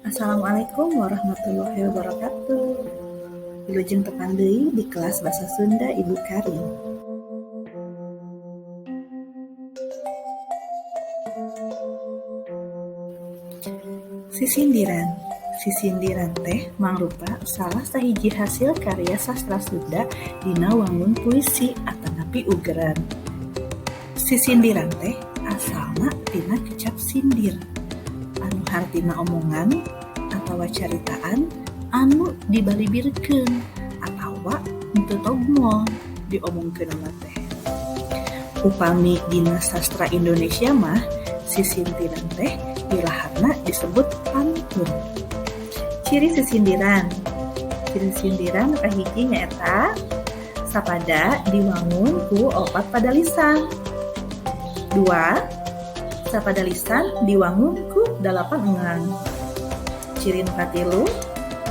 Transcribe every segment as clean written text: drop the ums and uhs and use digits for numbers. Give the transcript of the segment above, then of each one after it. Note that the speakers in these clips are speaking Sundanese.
Assalamualaikum warahmatullahi wabarakatuh. Wilujeng tepang deui di kelas Bahasa Sunda Ibu Karin. Sisindiran. Sisindiran teh mangrupa salah sahiji hasil karya sastra Sunda dina wangun puisi atanapi ugeran. Sisindiran teh asalna tina kecap sindir, anu hartina omongan atawa caritaan anu dibalibirkeun atawa henteu togmol diomongkeun teh. Upami dina sastra Indonesia mah sisindiran teh ilaharna disebut pantun. Ciri sisindiran. Ciri sisindiran kahiji nyaeta sapada diwangun ku opat pada lisan. 2. Sapada lisan diwangun ku 8 engan. Ciri nu katilu,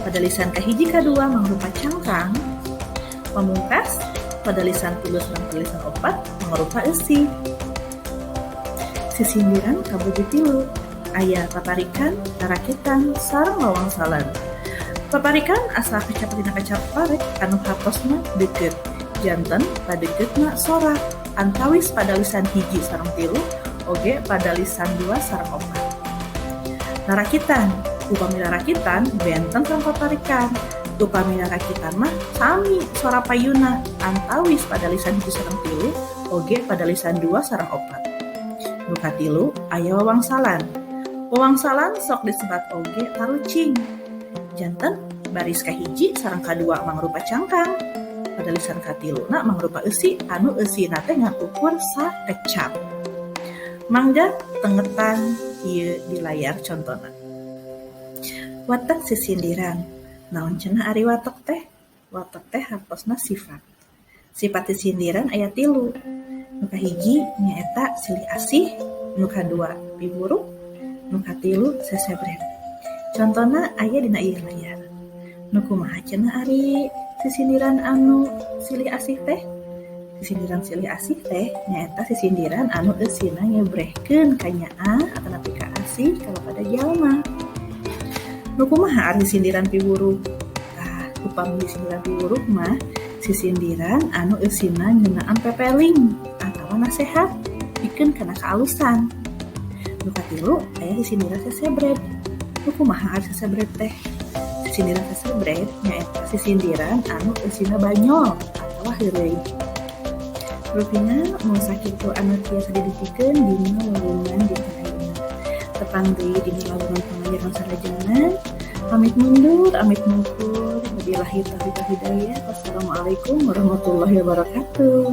pada lisan kahiji kadua mangrupa cangkang. Pamungkas, pada lisan 3 sareng pada lisan 4 mangrupa eusi. Sisindiran kabudi tilu, aya paparikan, rarakitan, sareng wawangsalan. Paparikan asal kecap dina kecap parek anu hartosna deukeut, janten padeuketna sorak, antawis pada lisan hiji sareng tilu, oge pada lisan 2 sareng 4. Rarakitan, upami rarakitan benten sareng paparikan. Upami rarakitan mah sami sora payuna, antawis pada lisan hiji sareng tilu, oge pada lisan 2 sareng 4. Nu katilu aya wawangsalan. Wawangsalan sok disebat oge tarucing. Janten baris kahiji sareng kadua mangrupa cangkang. Pada lisan katiluna mangrupa eusi anu eusina teh ngakukur sakecap. Mangga tengetan ieu di layar contona. Watak sisindiran. Naon cenah ari watak teh? Watak teh hartosna sifat. Sifat sisindiran aya 3. Nu kahiji nyaeta silih asih, nu kadua piburuk, nu katilu sesebret. Contona aya dina ieu layar. Nu kumaha cenah ari sisindiran anu silih asih teh? Sisindiran silih asih teh nyaeta sisindiran anu eusina ngebrehkeun ka nyaa atanapi ka asih kapada jalma. Nu kumaha ari sindiran piburuk? Upami sindiran piburuk mah sisindiran anu eusina ngeunaan pepeling atawa nasehat pikeun kana kaalusan. Nu katilu aya sisindiran sesebret. Nu kumaha ari sesebret teh? Sisindiran sesebret nyaeta sisindiran anu eusina banyol atawa heureuy. Rupina mun sakitu anu tiasa didikikeun dina lelungan dinten ayeuna. Tepang deui dina lelungan pangajaran sarajana. Pamit mundur, amit mungkur. Wabillahi taufiq wal hidayah. Wassalamualaikum warahmatullahi wabarakatuh.